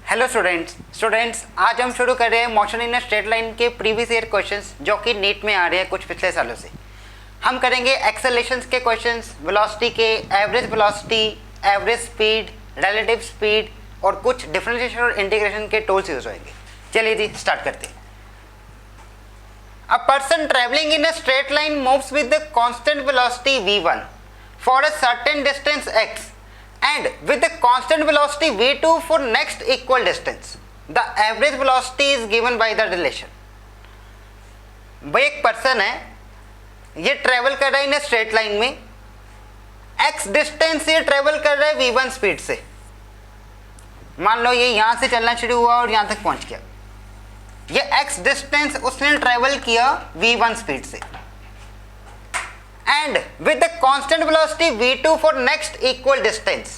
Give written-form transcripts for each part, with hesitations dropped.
Hello students आज हम शुरू कर रहे हैं मोशन इन स्ट्रेट लाइन के प्रीवियस ईयर क्वेश्चंस जो कि नीट में आ रहे हैं कुछ पिछले सालों से। हम करेंगे एक्सेलरेशंस के क्वेश्चंस, वेलोसिटी के, average velocity, average speed, relative speed और कुछ डिफरेंशिएशन और इंटीग्रेशन के टूल्स यूज होंगे। चलिए जी स्टार्ट करते हैं। A person travelling in a straight line moves with the constant velocity v1 for a certain distance x and with the constant velocity v2 for next equal distance. The average velocity is given by the relation. भाई एक person है, ये travel कर रहा है in straight line में, x distance ये travel कर रहा है v1 स्पीड से। मान लो ये यहां से चलना शुरू हुआ और यहां तक पहुंच गया। ये x डिस्टेंस उसने ट्रेवल किया v1 स्पीड से and with the constant velocity v2 for next equal distance.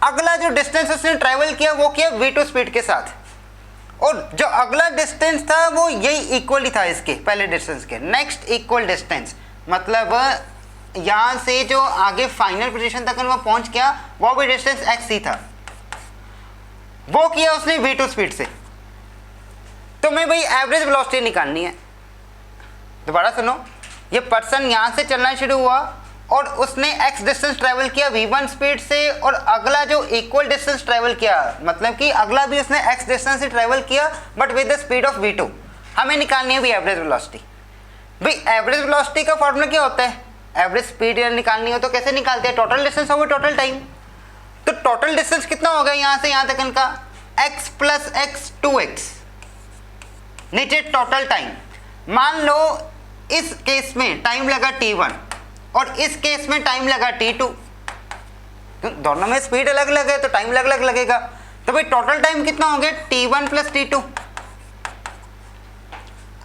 अगला जो डिस्टेंस उसने ट्रेवल किया वो किया v2 स्पीड के साथ, और जो अगला डिस्टेंस था वो यही इक्वल ही था इसके पहले डिस्टेंस के। नेक्स्ट इक्वल डिस्टेंस मतलब यहां से जो आगे फाइनल पोजीशन तक वो पहुंच गया वो भी डिस्टेंस x ही था, वो किया उसने v2 स्पीड से। तो मैं भाई एवरेज वेलोसिटी निकालनी है। दोबारा सुनो, ये पर्सन यहाँ से चलना शुरू हुआ और उसने x डिस्टेंस ट्रेवल किया v1 स्पीड से, और अगला जो इक्वल डिस्टेंस ट्रेवल किया मतलब कि अगला भी उसने x डिस्टेंस से ट्रेवल किया but with the speed of v2। हमें निकालनी है भी एवरेज वेलोसिटी। भाई एवरेज वेलोसिटी का फॉर्मूला क्या होता है? एवरेज स्पीड निकालनी हो तो कैसे निकालते हैं? Total distance over total time. तो टोटल डिस्टेंस कितना हो गया यहाँ से यहाँ तक इनका? x प्लस x 2x, नीचे टोटल टाइम। मान लो इस केस में टाइम लगा t1 और इस केस में टाइम लगा t2, तो दोनों में स्पीड अलग अलग है तो टाइम अलग अलग लगेगा। तो भाई टोटल टाइम कितना हो गया? t1 plus t2।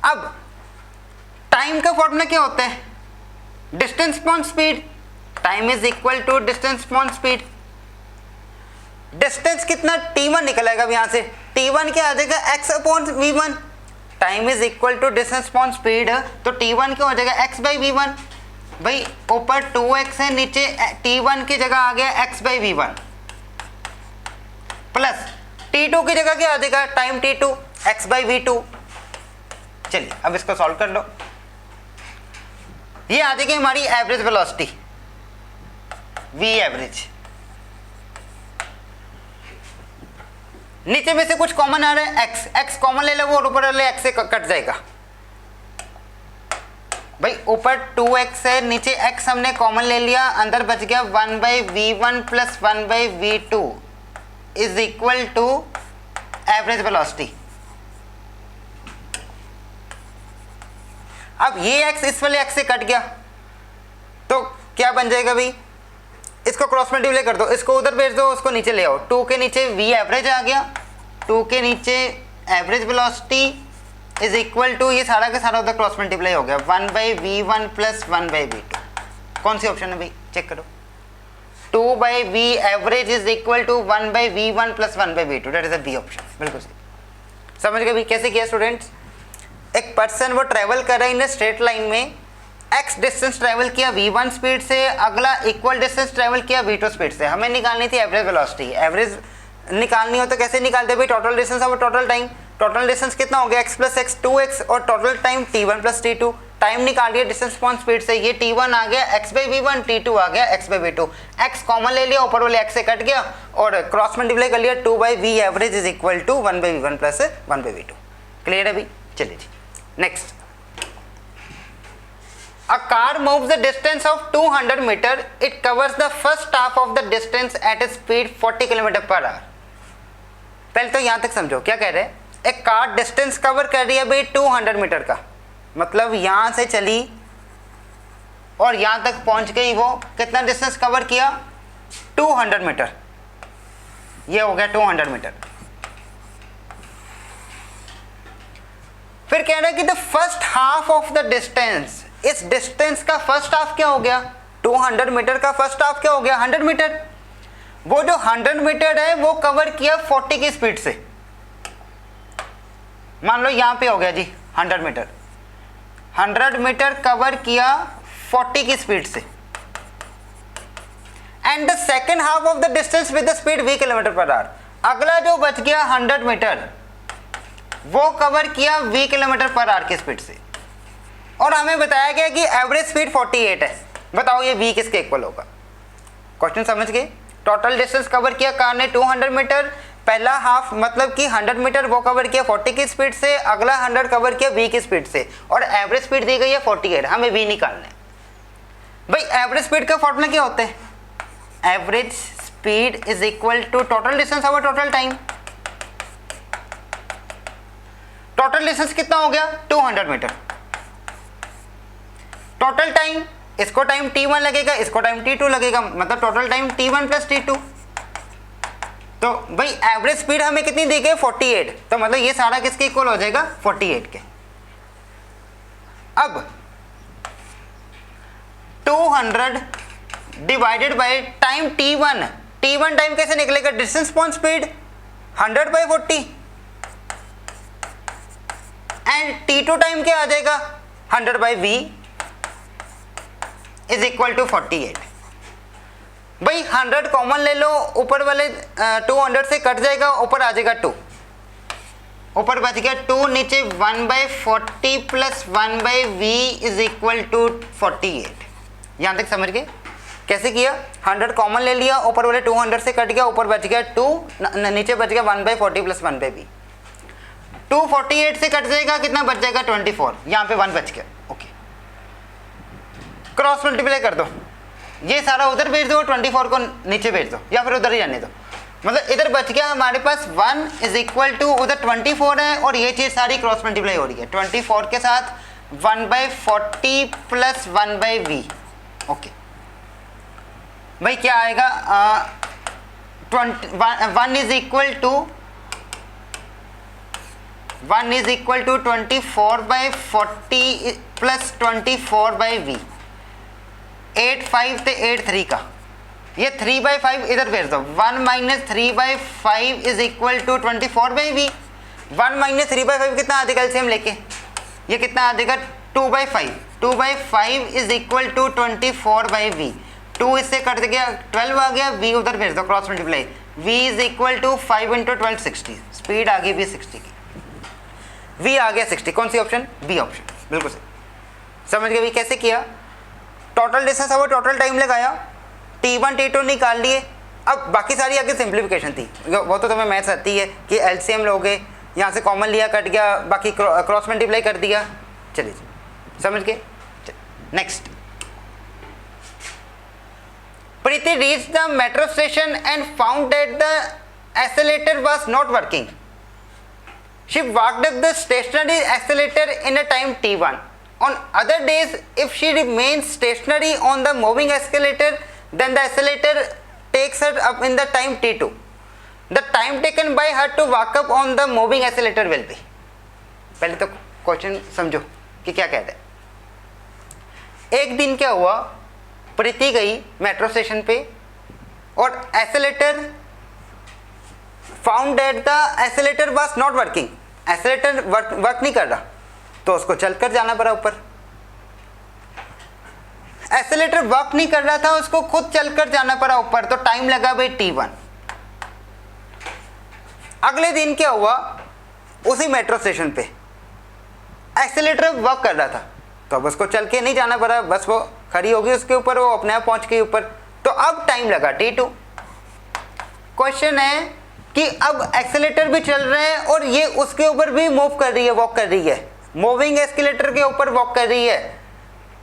अब टाइम का फॉर्मूला क्या होता है? Distance upon speed. Time is equal to distance upon speed. Distance कितना? t1 निकलेगा यहां से, t1 क्या आ जाएगा? x upon v1। Time is equal to distance upon speed, तो t1 क्या हो जाएगा? x by v1। भाई ऊपर 2x है, नीचे t1 की जगह आ गया x by v1 plus t2 की जगह क्या आ जाएगा? Time t2 x by v2। चलिए अब इसको सॉल्व कर लो। ये आ जाएगी हमारी एवरेज वेलोसिटी v एवरेज। नीचे में से कुछ कॉमन आ रहा है, x कॉमन ले लो वो, और ऊपर वाले x से कट जाएगा। भाई ऊपर 2x है, नीचे x हमने कॉमन ले लिया, अंदर बच गया 1 by v1 plus 1 by v2 is equal to average velocity. अब ये x इस वाले x से कट गया तो क्या बन जाएगा भाई? इसको क्रॉस मल्टीप्लाई कर दो, इसको उधर भेज दो, उसको नीचे ले आओ। 2 के नीचे v एवरेज आ गया, 2 के नीचे average velocity is equal to, ये सारा का सारा उधर क्रॉस मल्टीप्लाई हो गया, 1 by v1 plus 1 by v2। कौन सी ऑप्शन है भाई? चेक करो। 2 by v average is equal to 1 by v1 plus 1 by v2, that is the B option. बिल्कुल सही। समझ गए भाई कैसे किया स्टूडेंट्स? एक पर्सन वो ट्रेवल कर रहा है इन स्ट्रेट लाइन में, x डिस्टेंस ट्रेवल किया v1 स्पीड से, अगला इक्वल डिस्टेंस ट्रेवल किया v2 स्पीड से। हमें निकालनी थी एवरेज वेलोसिटी। एवरेज निकालनी हो तो कैसे निकालते भाई? टोटल डिस्टेंस और टोटल टाइम। टोटल डिस्टेंस कितना हो गया? x प्लस x 2x, और total time t1 plus t2। Time निकाल लिया डिस्टेंस अपॉन स्पीड से, ये t1 आ गया x बाई v1, t2 आ गया x by v2। x common ले लिया, ऊपर वाले x से कट गया और क्रॉस मल्टीप्लाई कर लिया, 2 by v average is equal to 1 by v1 plus 1 by v2। Clear है भाई? चलिए जी next. A car moves the distance of 200 meter. It covers the first half of the distance at a speed 40 km per hour. पहले तो यहाँ तक समझो क्या कह रहे हैं। एक कार डिस्टेंस कवर कर रही है भाई 200 मीटर का, मतलब यहाँ से चली और यहाँ तक पहुँच गई। वो कितना डिस्टेंस कवर किया? 200 मीटर। ये हो गया 200 मीटर। फिर कह रहे हैं कि the first half of the distance, इस डिस्टेंस का फर्स्ट हाफ क्या हो गया? 200 मीटर का फर्स्ट हाफ क्या हो गया? 100 मीटर। वो जो 100 मीटर है वो कवर किया 40 की स्पीड से। मान लो यहां पे हो गया जी 100 मीटर, 100 मीटर कवर किया 40 की स्पीड से। And the second half of the distance with the speed v kilometre per our. अगला जो बच गया 100 मीटर वो कवर किया v किलोमीटर पर आवर की स्पीड से, और हमें बताया गया कि एवरेज स्पीड 48 है। बताओ ये v किसके इक्वल होगा? क्वेश्चन समझ गए? टोटल डिस्टेंस कवर किया कार ने 200 मीटर, पहला हाफ मतलब कि 100 मीटर वो कवर किया 40 की स्पीड से, अगला 100 कवर किया v की स्पीड से, और एवरेज स्पीड दी गई है 48। हमें v निकालना है। भाई एवरेज स्पीड का फॉर्मूला क्या होता है? Average speed is equal to total distance over total time. Total distance कितना हो गया? 200 मीटर। टोटल टाइम, इसको टाइम t1 लगेगा, इसको टाइम t2 लगेगा, मतलब total time t1 plus t2। तो भाई एवरेज स्पीड हमें कितनी दी गई? 48। तो मतलब ये सारा किसके इक्वल हो जाएगा? 48 के। अब 200 divided by time t1, t1 time कैसे निकलेगा? Distance upon speed 100 by 40, and t2 time क्या आ जाएगा? 100 बाय v इज इक्वल टू 48। भाई 100 कॉमन ले लो, ऊपर वाले 200 से कट जाएगा, ऊपर आ जाएगा 2, ऊपर बच गया 2, नीचे 1/40 plus 1/v is equal to 48। यहां तक समझ गए? कैसे किया? 100 कॉमन ले लिया, ऊपर वाले 200 से कट गया, ऊपर बच गया 2, नीचे बच गया 1/40 प्लस 1/v। 248 से कट जाएगा, कितना बच जाएगा? 24। यहाँ पे 1 बच गया। ओके, क्रॉस मल्टीप्लाई कर दो, ये सारा उधर भेज दो, 24 को नीचे भेज दो, या फिर उधर ही रहने दो। मतलब इधर बच गया हमारे पास 1 इज इक्वल टू, उधर 24 है, और ये चीज़ सारी क्रॉस मल्टीप्लाई हो रही है 24 के साथ 1/40 प्लस 1/v। ओके भाई क्या आएगा? 1 is equal to 24/40 plus 24/v। 8/5 थे 8/3 का, ये 3/5 इधर भेज दो। 1 minus 3/5 is equal to 24/v। 1 minus 3/5 कितना आ जाएगा एलसीएम लेके? ये कितना आ जाएगा? 2/5। 2/5 इज इक्वल टू 24/v। 2 इससे कट गया, 12 आ गया, v उधर भेज दो cross multiply. v is equal to 5 × 12 60। Speed आ गई भी 60 की, v आ गया 60। कौन सी ऑप्शन? बी ऑप्शन, बिल्कुल सही। समझ गए? कैसे किया? टोटल डिस्टेंस और टोटल टाइम लगाया, t1 t2 निकाल लिए। अब बाकी सारी आगे सिंप्लीफिकेशन थी, वो तो तुम्हें मैथ्स आती है कि एलसीएम लोगे, यहाँ से कॉमन लिया, कट गया, बाकी क्रॉस मल्टीप्लाई कर दिया। चलिए समझ गए? Next, Preeti reach the metro station and found that the accelerator was not working. She walked up the stationary accelerator in a time t1. On other days, if she remains stationary on the moving escalator, then the accelerator takes her up in the time t2. The time taken by her to walk up on the moving accelerator will be. पहले तो question समझो कि क्या कहते हैं। एक दिन क्या हुआ, प्रीति गई मेट्रो स्टेशन पे और accelerator found that the accelerator was not working. Accelerator work नहीं कर रहा, तो उसको चलकर जाना पड़ा ऊपर। एक्सेलेरेटर वर्क नहीं कर रहा था, उसको खुद चलकर जाना पड़ा ऊपर, तो टाइम लगा भाई t1। अगले दिन क्या हुआ, उसी मेट्रो स्टेशन पे एक्सेलेरेटर वर्क कर रहा था, तो अब उसको चल के नहीं जाना पड़ा, बस वो खड़ी होगी उसके ऊपर, वो अपने आप पहुंच गई ऊपर, तो अब टाइम लगा t2। क्वेश्चन है कि अब एक्सेलेरेटर भी चल रहे हैं और ये उसके ऊपर भी मूव कर रही है, वॉक कर रही है, मूविंग एस्केलेटर के ऊपर वॉक कर रही है।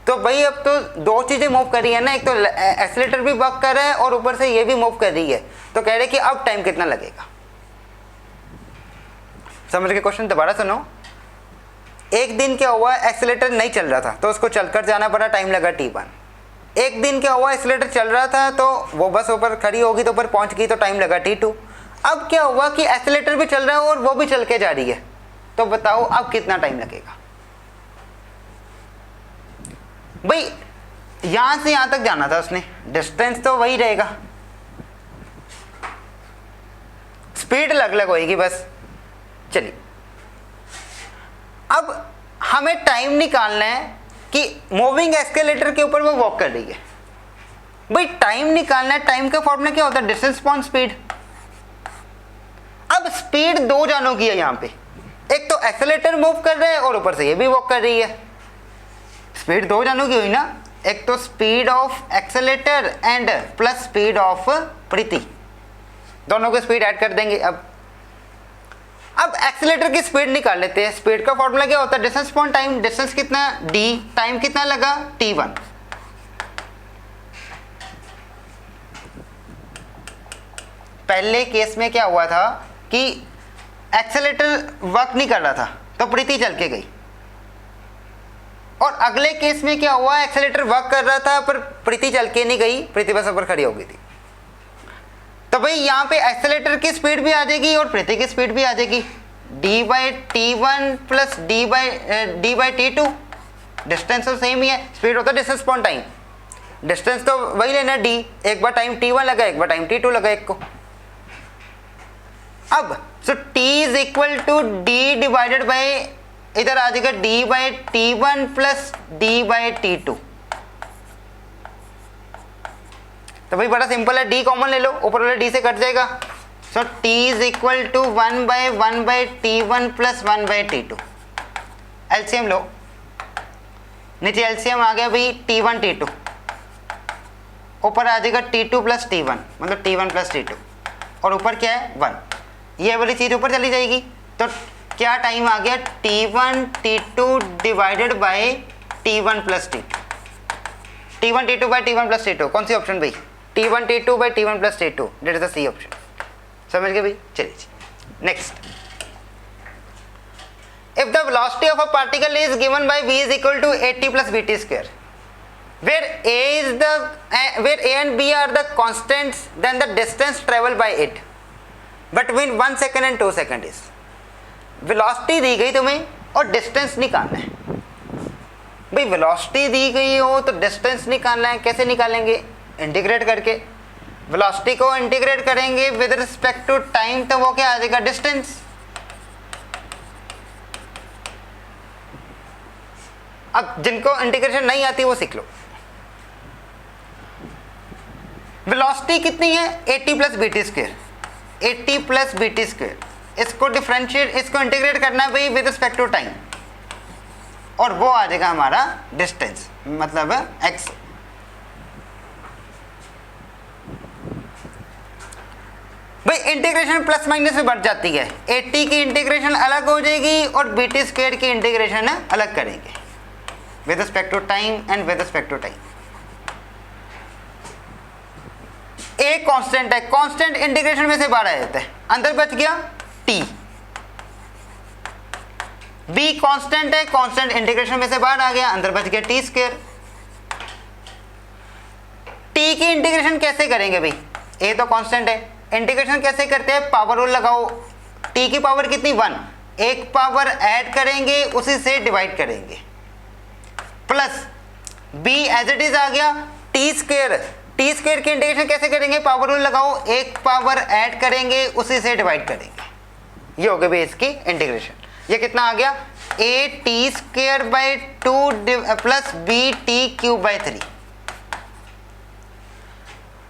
तो भाई अब तो दो चीजें मूव कर रही है ना, एक तो एक्सेलेरेटर भी वॉक कर रहा है और ऊपर से ये भी मूव कर रही है, तो कह रहे कि अब टाइम कितना लगेगा। समझ के क्वेश्चन दोबारा सुनो। एक दिन क्या हुआ, एक्सेलेरेटर नहीं चल रहा था तो उसको चलकर जाना पड़ा, टाइम लगा t1। एक दिन क्या हुआ, एक्सेलेरेटर चल रहा था तो वो बस ऊपर खड़ी होगी तो ऊपर पहुंच गई, तो टाइम लगा t2। अब क्या हुआ कि एक्सेलेरेटर भी चल रहा है और वो भी चल के जा रही है, तो बताओ अब कितना टाइम लगेगा। भाई यहां से यहां तक जाना था उसने, डिस्टेंस तो वही रहेगा, स्पीड अलग अलग होएगी बस। चलिए अब हमें टाइम निकालना है कि मूविंग एस्केलेटर के ऊपर वो वॉक कर रही है। भाई टाइम निकालना है, टाइम का फॉर्मूला क्या होता है, डिस्टेंस अपॉन स्पीड। स्पीड दो जानों की है यहाँ पे, एक तो एक्सेलेरेटर मूव कर रहा है और ऊपर से ये भी वॉक कर रही है। स्पीड दो जानों की हुई ना, एक तो speed of accelerator and plus speed of Preeti, दोनों को स्पीड ऐड कर देंगे। अब एक्सेलेरेटर की स्पीड निकाल लेते हैं। स्पीड का फॉर्मूला क्या होता है, डिस्टेंस अपॉन टाइम। डिस्टेंस कितना d, टाइम कितना लगा t1। पहले केस में क्या हुआ था कि एक्सेलेरेटर वर्क नहीं कर रहा था तो प्रीति चल के गई, और अगले केस में क्या हुआ, एक्सेलेरेटर वर्क कर रहा था पर प्रीति चल के नहीं गई, प्रीति बस ऊपर खड़ी हो गई थी। तो भाई यहाँ पे एक्सेलेरेटर की स्पीड भी आ जाएगी और प्रीति की स्पीड भी आ जाएगी, d/t1 प्लस d/t2। डिस्टेंस तो सेम ही है, स्पीड होता है डिस्टेंस अपॉन टाइम। डिस्टेंस तो वही लेना d, एक बार टाइम t1 लगा, एक बार टाइम t2 लगा एक को। अब so t is equal to d divided by, इधर आ जाएगा d/t1 प्लस d/t2। तो भाई बड़ा सिंपल है, d कॉमन ले लो, ऊपर वाले d से कट जाएगा। So t is equal to 1/1/t1 plus 1/t2। LCM लो, नीचे एलसीएम आ गया भाई t1 t2, ऊपर आ जाएगा t2 प्लस t1 मतलब t1 प्लस t2, और ऊपर क्या है 1, ये वाली चीज ऊपर चली जाएगी। तो क्या टाइम आ गया t1 t2 divided by t1 plus t2, t1 t2 by t1 plus t2। कौन सी ऑप्शन भाई, t1 t2 by t1 plus t2, that is the C option. समझ गए भाई, चलिए next. If the velocity of a particle is given by v is equal to 80 plus vt square, where a and b are the constants, then the distance traveled by it between 1 second and 2 second is। Velocity दी गई तुम्हें और distance निकालना है। भाई velocity दी गई हो तो distance निकालना है, कैसे निकालेंगे, इंटीग्रेट करके। वेलोसिटी को इंटीग्रेट करेंगे विद रिस्पेक्ट टू टाइम, तो वो क्या आ जाएगा डिस्टेंस। अब जिनको इंटीग्रेशन नहीं आती वो सीख लो। वेलोसिटी कितनी है 80 plus BT square, 80 plus BT square. इसको डिफरेंशिएट, इसको इंटीग्रेट करना है भाई विद रिस्पेक्ट टू टाइम, और वो आ जाएगा हमारा डिस्टेंस मतलब x। भाई इंटीग्रेशन प्लस माइनस में बढ़ जाती है, 80 की इंटीग्रेशन अलग हो जाएगी और बीटी स्क्वायर की इंटीग्रेशन अलग करेंगे with respect to time and with respect to time. A constant है, कांस्टेंट इंटीग्रेशन में से बाहर आ जाता है, अंदर बच गया t। बी कांस्टेंट है, कांस्टेंट इंटीग्रेशन में से बाहर आ गया, अंदर बच गया टी स्क्वायर। टी की इंटीग्रेशन कैसे करेंगे भाई, ए तो कांस्टेंट है, इंटीग्रेशन कैसे करते हैं, पावर रूल लगाओ। टी की पावर कितनी 1, एक पावर ऐड करेंगे उसी से डिवाइड करेंगे, plus B as it is आ गया टी स्क्वायर। टी स्क्वायर की इंटीग्रेशन कैसे करेंगे, पावर रूल लगाओ, एक पावर ऐड करेंगे उसी से डिवाइड करेंगे, ये हो गया भाई इसकी इंटीग्रेशन। ये कितना आ गया A T square by 2 plus B T cube by 3।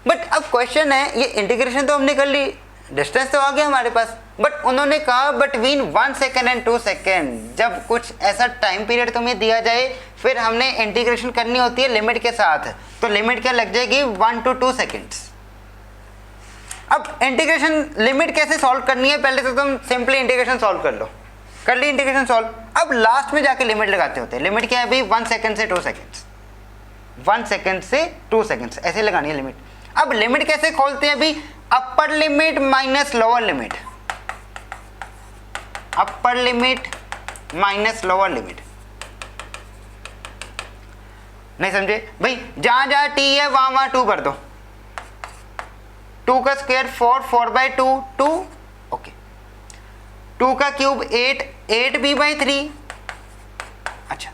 But अब क्वेश्चन है, ये इंटीग्रेशन तो हमने कर ली, डिस्टेंस तो आ गया हमारे पास, बट उन्होंने कहा बिटवीन 1 सेकेंड एंड 2 सेकेंड। जब कुछ ऐसा टाइम पीरियड तुम्हें दिया जाए फिर हमने इंटीग्रेशन करनी होती है लिमिट के साथ, तो लिमिट क्या लग जाएगी 1 to 2 सेकेंड्स। अब इंटीग्रेशन लिमिट कैसे सॉल्व करनी है, पहले तो तुम सिंपली इंटीग्रेशन सॉल्व कर लो, कर ली इंटीग्रेशन सॉल्व। अब लास्ट में जाके लिमिट लगाते होते हैं, लिमिट क्या है भाई 1 सेकेंड से 2 सेकेंड्स, 1 सेकेंड से 2 सेकेंड्स ऐसे लगानी है लिमिट। अब लिमिट कैसे खोलते हैं भाई, upper limit minus lower limit, upper limit minus lower limit. नहीं समझे भाई, जहां जहां टी है वहां वहां 2 कर दो, 2 का स्क्वायर 4, 4/2 2, ओके, 2 का क्यूब 8, 8b/3। अच्छा,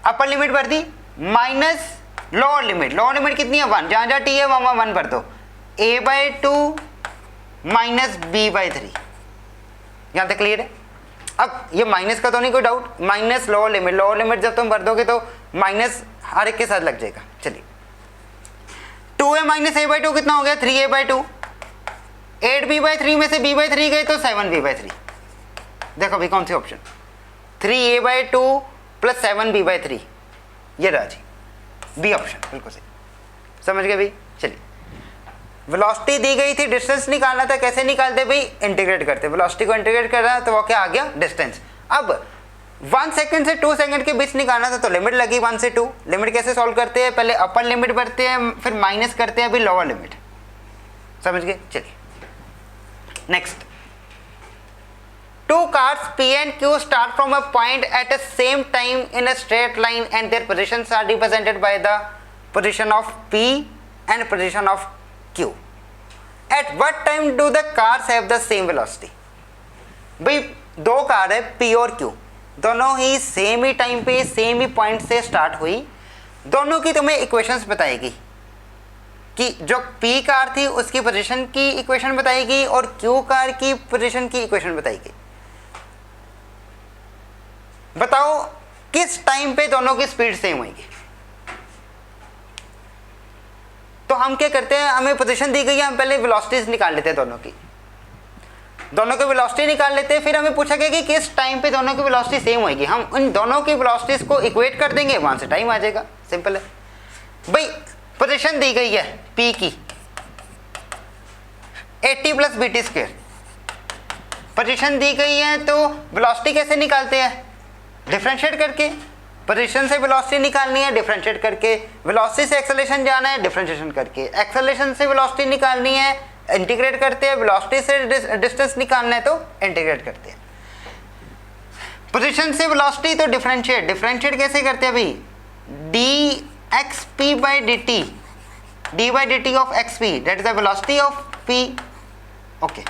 अपर लिमिट भर दी, minus lower limit, lower limit कितनी है 1, जहां जहां टी है वहां वहां 1 भर दो, a/2 माइनस b/3। यहां तक क्लियर है। अब ये माइनस का तो नहीं कोई doubt, minus lower limit, lower limit जब तुम भर दोगे तो माइनस हर एक के साथ लग जाएगा। चलिए 2a माइनस a/2 कितना हो गया 3a/2, 8b/3 में से b/3 गए तो 7b/3। देखो भाई कौन सी ऑप्शन, 3a/2 प्लस 7b/3, ये रहा जी बी ऑप्शन, बिल्कुल सही। समझ गए भाई। चलिए, वेलोसिटी दी गई थी, डिस्टेंस निकालना था, कैसे निकालते भाई, इंटीग्रेट करते, वेलोसिटी को इंटीग्रेट कर रहा है तो वो क्या आ गया, डिस्टेंस। अब 1 सेकंड से 2 सेकंड के बीच निकालना था तो लिमिट लगी 1 से 2। लिमिट कैसे सॉल्व करते हैं, पहले अपर लिमिट भरते हैं फिर माइनस करते हैं अभी लोअर लिमिट। समझ गए। चलिए next, 2 cars P and Q start from a point at the same time in a straight line and their positions are represented by the position of P and position of Q. At what time do the cars have the same velocity? भाई 2 car है P और Q, दोनों ही same ही time पे same ही point से start हुई। दोनों की तुम्हें इक्वेशंस बताएगी कि जो P कार थी उसकी पोजीशन की इक्वेशन बताएगी और Q कार की पोजीशन की इक्वेशन बताएगी। बताओ किस टाइम पे दोनों की स्पीड सेम होगी। तो हम क्या करते हैं, हमें पोजीशन दी गई है, हम पहले वेलोसिटीज निकाल लेते हैं दोनों की वेलोसिटी निकाल लेते हैं। फिर हमें पूछा गया कि किस टाइम पे दोनों की वेलोसिटी सेम होगी, हम उन दोनों की वेलोसिटीज को इक्वेट कर देंगे, वहां से टाइम आ जाएगा। सिंपल है भाई। पोजीशन दी गई है P की 80 प्लस BT², पोजीशन दी गई है तो वेलोसिटी कैसे निकालते हैं, डिफरेंशिएट करके। पोजीशन से वेलोसिटी निकालनी है, डिफरेंशिएट करके। वेलोसिटी से एक्सेलरेशन जाना है, डिफरेंशिएशन करके। एक्सेलरेशन से वेलोसिटी निकालनी है, इंटीग्रेट करते हैं। वेलोसिटी से डिस्टेंस निकालना है तो इंटीग्रेट करते हैं। पोजीशन से वेलोसिटी तो डिफरेंशिएट, डिफरेंशिएट कैसे करते हैं भाई, dxp/dt, d/dt of xp, that is the velocity of p। Okay,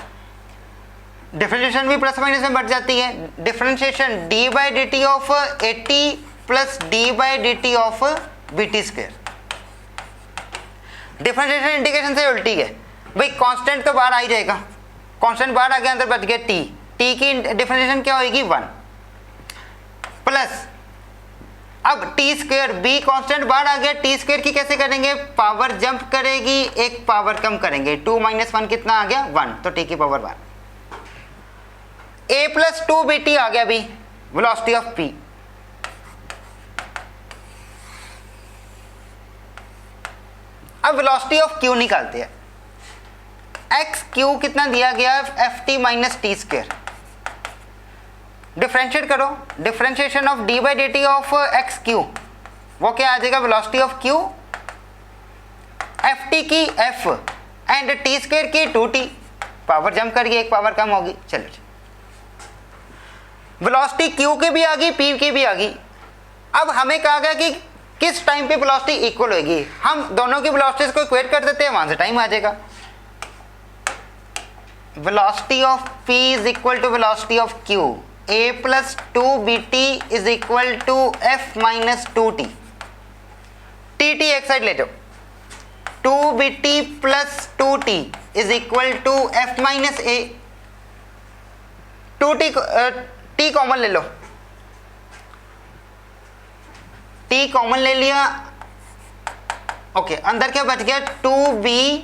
differentiation भी प्लस माइनस में बढ़ जाती है। Differentiation d/dt of 80 plus d/dt of BT²। Differentiation integration से उल्टी है भाई, कांस्टेंट तो बाहर आ ही जाएगा, कांस्टेंट बाहर आ गया, अंदर बच गया t की डिफरेंशिएशन क्या होगी 1 प्लस, अब t², b कांस्टेंट बाहर आ गया, t² की कैसे करेंगे, पावर जंप करेगी, एक पावर कम करेंगे, 2 - 1 कितना आ गया 1, तो t की पावर 1। a + 2bt आ गया भी वेलोसिटी ऑफ p। अब वेलोसिटी ऑफ q निकालते हैं। xq कितना दिया गया, ft - t²। डिफरेंशिएट करो, differentiation of d/dt of xq, वो क्या आ जाएगा, वेलोसिटी ऑफ q, ft की f एंड t² की 2t, पावर जंप करके एक पावर कम होगी। चलो, वेलोसिटी q की भी आ गई, p की भी आ गई। अब हमें कहा गया कि किस टाइम पे वेलोसिटी इक्वल होगी, हम दोनों की वेलोसिटीज को इक्वेट कर देते हैं, वहां से टाइम आ जाएगा। Velocity of p is equal to velocity of q, a + 2bt is equal to f - 2t। tt एक साइड ले जाओ, 2bt + 2t is equal to f - a। 2t t common ले लो, t कॉमन ले लिया। Okay, अंदर क्या बच गया, 2b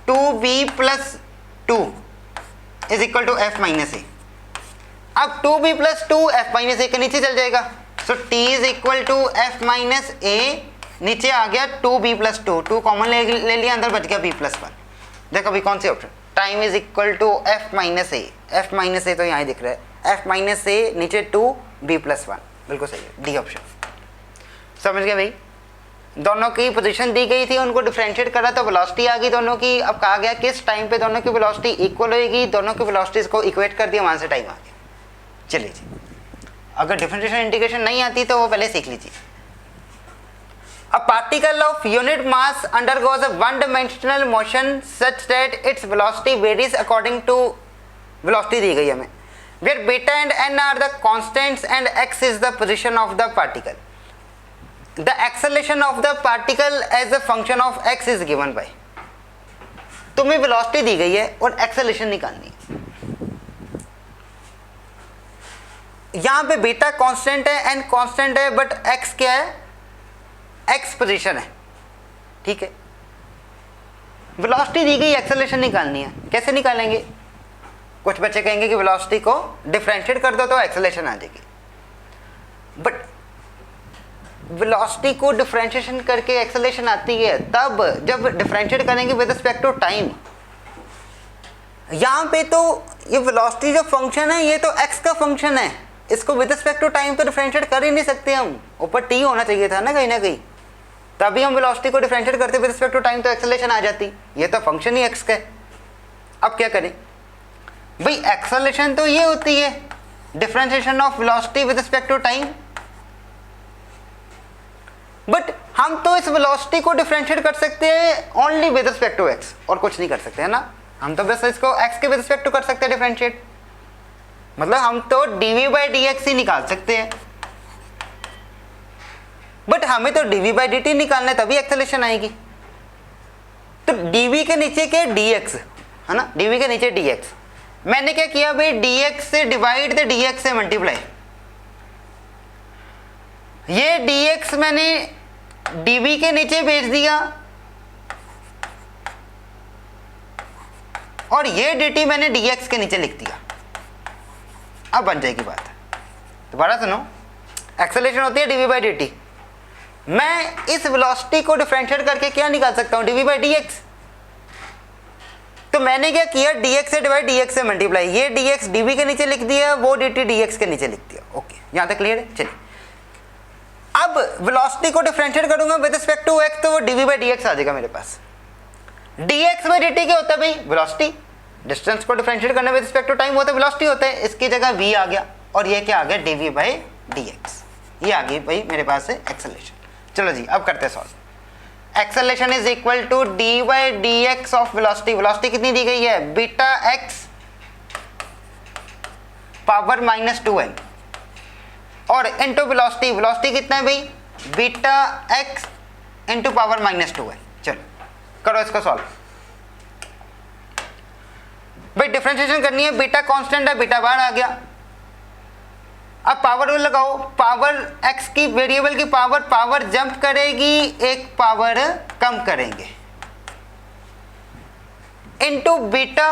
+ 2 is equal to f - a। अब 2b + 2 f - a के नीचे चल जाएगा, so t is equal to f - a, नीचे आ गया 2b + 2, 2 कॉमन ले लिया, अंदर बच गया b + 1। देखो अभी कौन सी option, time is equal to f - a, f - a तो यहाँ दिख रहा है, f - a नीचे 2b + 1, बिल्कुल सही है, डी ऑप्शन। समझ गए भाई। दोनों की पोजीशन दी गई थी, उनको डिफरेंशिएट करा तो वेलोसिटी आ गई दोनों की। अब कहा गया किस टाइम पे दोनों की वेलोसिटी इक्वल होगी, दोनों की वेलोसिटीज को इक्वेट कर दिया, वहां से टाइम आ गया। चलिए जी, अगर डिफरेंशिएशन इंटीग्रेशन नहीं आती तो वो पहले सीख लीजिए। A particle of unit mass undergoes a one-dimensional motion such that its velocity varies according to velocity दी गई हमें, where beta and n are the constants and x is the position of the particle. The acceleration of the particle as a function of x is given by. तुम्हें velocity दी गई है और acceleration निकालनी है। यहां पे बीटा कांस्टेंट है, N constant है, बट एक्स क्या है, एक्स पोजीशन है, ठीक है। वेलोसिटी दी गई, एक्सेलरेशन निकालनी है, कैसे निकालेंगे? कुछ बच्चे कहेंगे कि वेलोसिटी को डिफरेंशिएट कर दो तो एक्सेलरेशन आ जाएगी, बट वेलोसिटी को डिफरेंशिएशन करके एक्सेलरेशन आती है तब जब डिफरेंशिएट करेंगे विद रिस्पेक्ट टू टाइम। यहाँ पे तो ये वेलोसिटी जो फंक्शन है ये तो x का फंक्शन है, इसको विद रिस्पेक्ट टू टाइम तो डिफरेंशिएट कर ही नहीं सकते हम, ऊपर t होना चाहिए था ना कहीं, तभी हम वेलोसिटी को डिफरेंशिएट करते विद रिस्पेक्ट टू टाइम तो एक्सेलरेशन आ जाती। ये तो फंक्शन ही x का है। अब क्या करें भाई, एक्सेलरेशन तो ये होती है differentiation of velocity with respect to time, but हम तो इस वेलोसिटी को डिफरेंशिएट कर सकते हैं only with respect to x, और कुछ नहीं कर सकते है ना। हम तो बस इसको x के विद रिस्पेक्ट टू कर सकते हैं डिफरेंशिएट, मतलब हम तो dv/dx ही निकाल सकते हैं, बट हमें तो dv/dt निकालना है तभी एक्सेलरेशन आएगी। तो dv के नीचे क्या dx है ना, dv के नीचे dx, मैंने क्या किया भाई, dx से डिवाइड द dx से मल्टीप्लाई, ये dx मैंने dv के नीचे भेज दिया और ये dt मैंने dx के नीचे लिख दिया। अब बन जाएगी बात, दोबारा सुनो, एक्सेलरेशन होती है dv/dt, मैं इस वेलोसिटी को डिफरेंशिएट करके क्या निकाल सकता हूं, dv/dx। तो मैंने क्या किया, dx से डिवाइड dx से मल्टीप्लाई, ये dx dv के नीचे लिख दिया, वो dt dx के नीचे लिख दिया। ओके, यहां तक क्लियर है? चलिए अब वेलोसिटी को डिफरेंशिएट करूंगा विद रिस्पेक्ट टू x, तो वो dv/dx आ जाएगा मेरे पास। dx/dt क्या होता है भाई, वेलोसिटी, डिस्टेंस को डिफरेंशिएट करने विद रिस्पेक्ट टू टाइम होता है वेलोसिटी होता है, इसकी जगह v आ गया और ये क्या आ गया, dv/dx, ये आ गई भाई मेरे पास है एक्सेलरेशन। चलो जी अब करते हैं solve. Acceleration is equal to d/dx of velocity, velocity कितनी दी गई है, बीटा x पावर -2n, और इनटू वेलोसिटी, वेलोसिटी कितना है भाई, beta x into power -2n। चलो करो इसको सॉल्व। भाई डिफरेंशिएशन करनी है, बीटा कांस्टेंट है, बीटा बाहर आ गया। अब पावर रूल लगाओ, पावर x की वेरिएबल की पावर जंप करेगी, एक पावर कम करेंगे, इनटू बीटा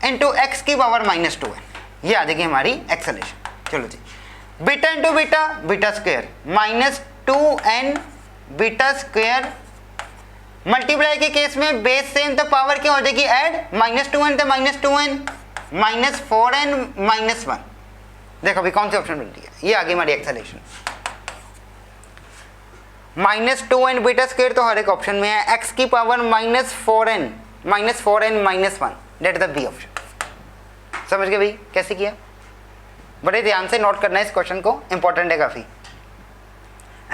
इनटू x की पावर -2n, ये आ जाएगी हमारी एक्सेलरेशन। चलो जी, beta into beta, beta square -2n beta square, multiply के केस में बेस सेम तो पावर क्या हो जाएगी ऐड, -2n तो -2n, -4n -1। देखो अभी कौन सी ऑप्शन मिल रही है, ये आ गई हमारी एक्सेलरेशन। -2n बीटा स्क्वायर तो हर एक ऑप्शन में है, x की power -4n -1, that the B option. समझ गए भाई कैसे किया, बड़े ध्यान से नोट करना है इस क्वेश्चन को, इंपॉर्टेंट है काफी।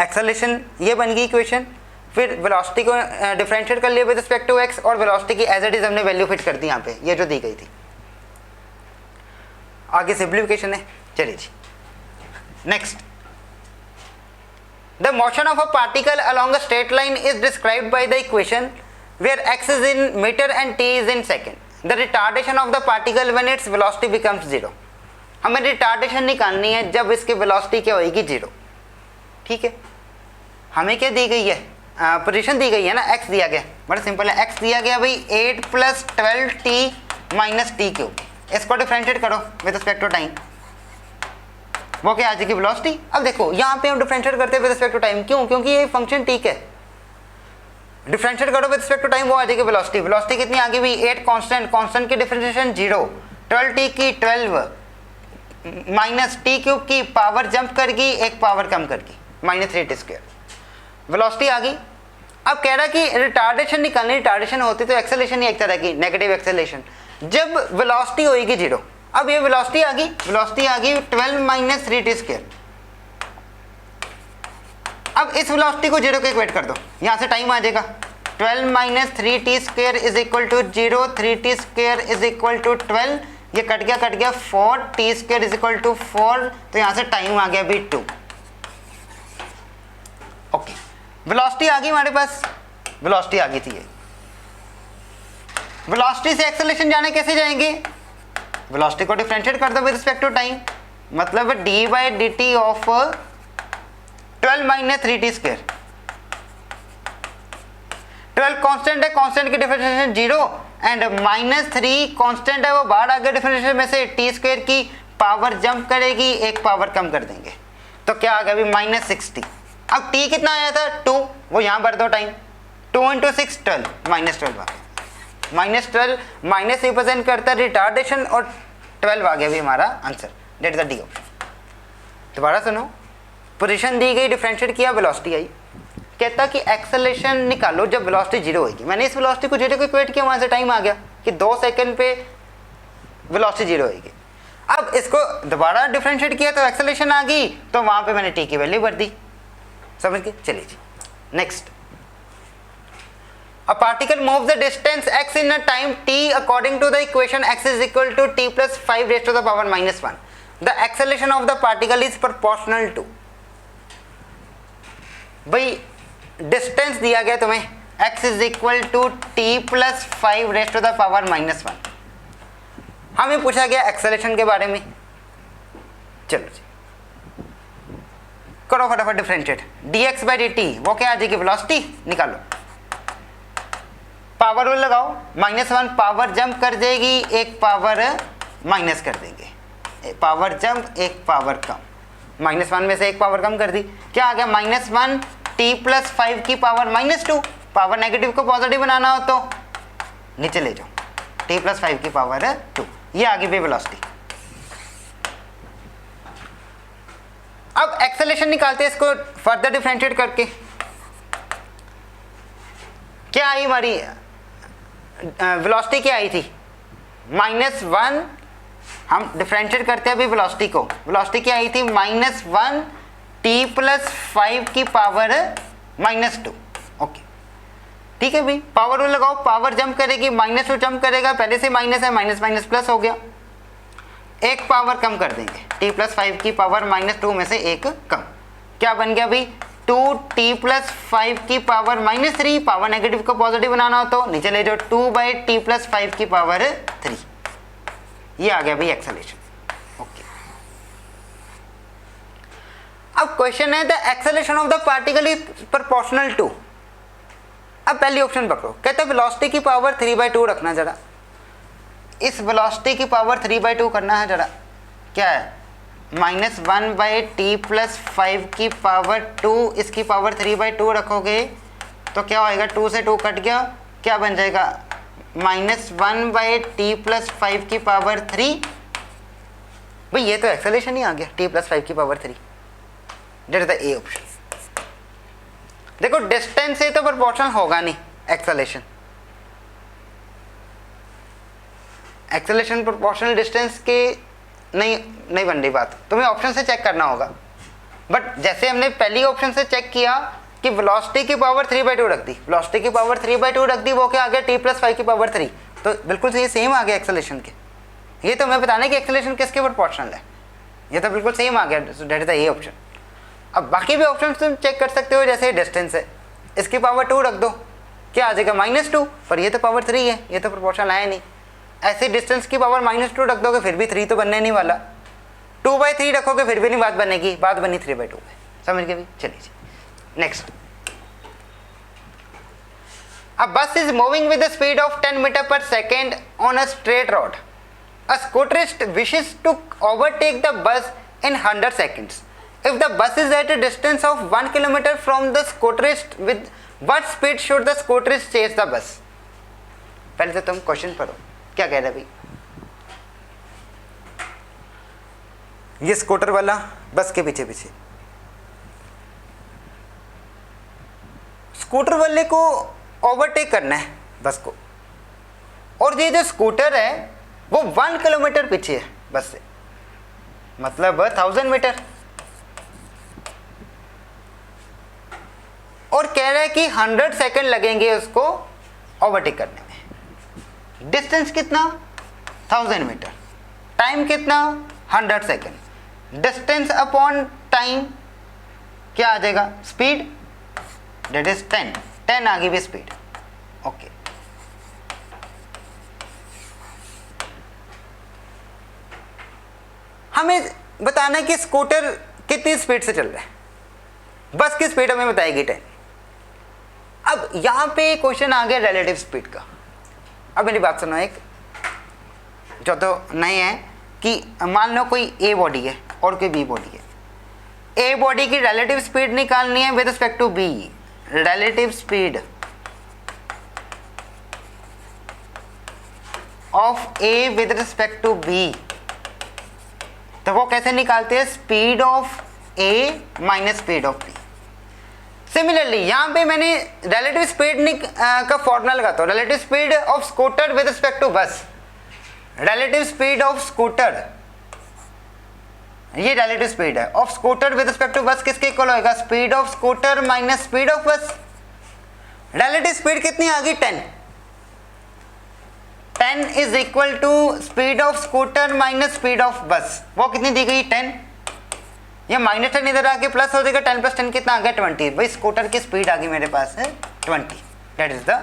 एक्सेलरेशन ये बन गई इक्वेशन, फिर वेलोसिटी को डिफरेंशिएट कर लिया विद रिस्पेक्ट टू x, और वेलोसिटी की एज इट इज हमने वैल्यू फिट कर दी यहाँ पे, ये जो दी गई थी। आगे सिंप्लीफिकेशन है, चलिए जी next. The motion of a particle along a straight line is described by the equation where x is in metre and t is in second. The retardation of the particle when its velocity becomes 0। हमें retardation निकालनी है जब इसकी velocity क्या होगी, 0। ठीक है, हमें क्या दी गई है, पोजीशन दी गई है ना, x दिया गया, बड़ा सिंपल है, x दिया गया भाई 8 + 12t - t³। इसको डिफरेंशिएट करो विद रिस्पेक्ट टू टाइम, वो क्या आ जाएगी, वेलोसिटी। अब देखो यहाँ पे हम डिफरेंशिएट करते हैं विद रिस्पेक्ट टू टाइम, क्यों, क्योंकि ये फंक्शन ठीक है, डिफरेंशिएट करो विद रिस्पेक्ट टू टाइम, वो आ जाएगी वेलोसिटी। वेलोसिटी कितनी आ गई भाई, 8 कांस्टेंट, कांस्टेंट की डिफरेंशिएशन 0, 12t की 12 -t³ की पावर जंप करगी, एक पावर कम करगी, -3t², वेलोसिटी आ गई। अब कह रहा कि रिटार्डेशन निकालनी, रिटार्डेशन होती तो एक्सेलरेशन ही एक तरह की नेगेटिव एक्सेलरेशन, जब वेलोसिटी होगी 0। अब ये वेलोसिटी आ गई, वेलोसिटी आ गई 12 - 3t²। अब इस वेलोसिटी को 0 के इक्वेट कर दो, यहाँ से टाइम आ जाएगा, 12 - 3t² is equal to 0, 3t² is equal to 12, ये कट गया 4, t² इज इक्वल टू 4, तो यहाँ से टाइम आ गया भी 2। ओके, वेलोसिटी आ गई हमारे पास, वेलोसिटी आ गई थी ये। वेलोसिटी से एक्सेलरेशन जाने कैसे जाएंगे, वेलोसिटी को डिफरेंशिएट कर दो विद रिस्पेक्ट टू टाइम, मतलब d/dt ऑफ 12 - 3t²। 12 कांस्टेंट है, कांस्टेंट की डिफरेंशिएशन 0 एंड -3 कांस्टेंट है, वो बाहर आ गया डिफरेंशिएशन में से, टी स्क्वायर की पावर जंप करेगी, एक पावर कम कर देंगे, तो क्या आ गया अभी -60। अब टी कितना आया था 2, वो यहाँ भर दो टाइम, 2 × 6 12, -12 आ गया, -12 माइनस रिप्रेजेंट करता है रिटार्डेशन और 12 आ गया भी हमारा answer, that is the D option. दोबारा सुनो, पोजीशन दी गई, डिफरेंशिएट किया, वेलोसिटी आई, कहता कि एक्सेलरेशन निकालो जब वेलोसिटी 0 होगी। मैंने इस वेलोसिटी को 0 को इक्वेट किया, वहां से टाइम आ गया कि 2 सेकंड पे वेलोसिटी 0 होगी। अब इसको दोबारा डिफरेंशिएट किया तो एक्सेलरेशन आ गई, तो वहां पे मैंने टी की वैल्यू भर दी, समझ गए। चलिए जी next, A particle moves the distance x in a time t according to the equation x is equal to t plus 5 raised to the power -1. The acceleration of the particle is proportional to, भाई distance दिया गया तुम्हें x is equal to t plus 5 raised to the power -1। हमें पूछा गया acceleration के बारे में। चलो जी करो फटाफट डिफरेंशिएट, dx by dt वो क्या आ जाएगी, वेलोसिटी निकालो, पावर रूल लगाओ, -1 पावर जंप कर देगी, एक पावर माइनस कर देंगे, पावर जंप एक पावर कम, -1 में से एक पावर कम कर दी, क्या आ गया -1 t plus 5 की पावर -2, पावर नेगेटिव को पॉजिटिव बनाना हो तो नीचे ले जाओ, t plus 5 की पावर 2, ये आगे भी वेलोसिटी। अब एक्सेलरेशन निकालते हैं इसको फर्दर डिफरेंशिएट करके, क्या आई हमारी वेलोसिटी, क्या आई थी -1, हम डिफरेंशिएट करते हैं अभी वेलोसिटी को, वेलोसिटी क्या आई थी -1 t plus 5 की पावर -2। ओके ठीक है भाई, पावर रूल लगाओ, पावर जंप करेगी, -2 जंप करेगा, पहले से माइनस है, माइनस माइनस प्लस हो गया, एक पावर कम कर देंगे, t plus 5 की पावर -2 में से एक कम, क्या बन गया भाई 2t plus 5 की पावर -3, पावर नेगेटिव को पॉजिटिव बनाना हो तो नीचे ले जाओ, 2/t plus 5 की पावर 3, ये आ गया भाई एक्सेलरेशन। ओके अब क्वेश्चन है the acceleration of the particle is proportional to, अब पहली ऑप्शन पकड़ो, कहते हैं वेलोसिटी की पावर 3/2 रखना, जरा इस वेलोसिटी की पावर 3/2 करना है, जरा क्या है -1/t plus 5 की पावर 2, इसकी पावर 3/2 रखोगे तो क्या होएगा, 2 से 2 कट गया, क्या बन जाएगा -1/t plus 5 की पावर 3, भाई ये तो एक्सेलरेशन ही आ गया, t plus 5 की power 3, that is the A option. देखो डिस्टेंस से तो प्रोपोर्शनल होगा नहीं एक्सेलरेशन, एक्सेलरेशन प्रोपोर्शनल डिस्टेंस के नहीं बन रही बात, तुम्हें ऑप्शन से चेक करना होगा, बट जैसे हमने पहली ऑप्शन से चेक किया कि वेलोसिटी की पावर 3/2 रख दी, वेलोसिटी की पावर 3/2 रख दी, वो क्या आ गया t plus 5 की पावर 3, तो बिल्कुल सही सेम आ गया एक्सेलरेशन के, ये तो हमें बताना है कि एक्सेलरेशन किसके प्रोपोर्शनल है, ये तो बिल्कुल सेम आ गया, that is the A option. अब बाकी भी ऑप्शन तुम चेक कर सकते हो, जैसे डिस्टेंस है, इसकी पावर 2 रख दो, क्या आ जाएगा -2, पर ये तो पावर 3 है, ये तो प्रोपोर्शनल आया नहीं, ऐसे डिस्टेंस की पावर -2 रख दोगे फिर भी 3 तो बनने नहीं वाला, 2/3 रखोगे फिर भी नहीं बात बनेगी, बात बनी 3/2 में, समझ गए भी। चलिए जी next, A bus is moving with a speed of 10 meters per second on a straight road. A scooterist wishes to overtake the bus in 100 seconds. If the bus is at a distance of 1 kilometer from the scooterist, with what speed should the scooterist chase the bus? पहले तो तुम question पढ़ो, क्या कह रहे भाई, ये scooter वाला बस के पीछे पीछे, स्कूटर वाले को ओवरटेक करना है बस को, और ये जो स्कूटर है वो 1 किलोमीटर पीछे है बस से, मतलब 1000 मीटर, और कह रहा है कि 100 सेकंड लगेंगे उसको ओवरटेक करने में। डिस्टेंस कितना 1000 मीटर, टाइम कितना 100 सेकंड, डिस्टेंस अपॉन टाइम क्या आ जाएगा, स्पीड, डेट इज 10 आ गई भी स्पीड। ओके हमें बताना है कि स्कूटर कितनी स्पीड से चल रहा है, बस की स्पीड हमें बताएगी 10। अब यहाँ पे क्वेश्चन आ गया रिलेटिव स्पीड का। अब मेरी बात सुनो, एक जो तो नहीं है कि मान लो कोई ए बॉडी है और कोई बी बॉडी है। ए बॉडी की रिलेटिव स्पीड निकालनी है with respect to B, relative speed of A with respect to B. तो वो कैसे निकालते हैं? Speed of A minus speed of B. Similarly यहां पे मैंने रिलेटिव स्पीड का फॉर्मूला लगाता हूं, relative speed of scooter with respect to bus. Relative speed of scooter, ये रिलेटिव स्पीड है of scooter with respect to bus किसके equal होगा? Speed of scooter minus speed of bus. Relative speed कितनी आ गई? 10। 10 is equal to speed of scooter minus speed of bus. वो कितनी दी गई? 10। ये माइनस 10 इधर आके प्लस हो जाएगा, 10 प्लस 10 कितना आ गया? 20। भाई स्कूटर की स्पीड आ गई मेरे पास है 20। That is the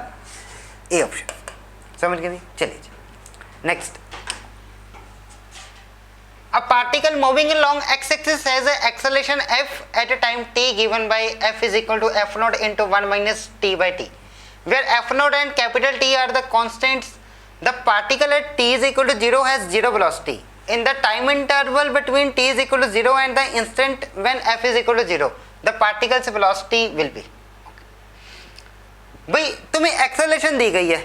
A option. समझ गए? चलिए next. A particle moving along x-axis has a acceleration f at a time t given by f is equal to f naught into 1 minus t by t, where f naught and capital T are the constants. The particle at t is equal to 0 has 0 velocity. In the time interval between t is equal to 0 and the instant when f is equal to 0, the particle's velocity will be. भाई तुम्हें acceleration दी गई है,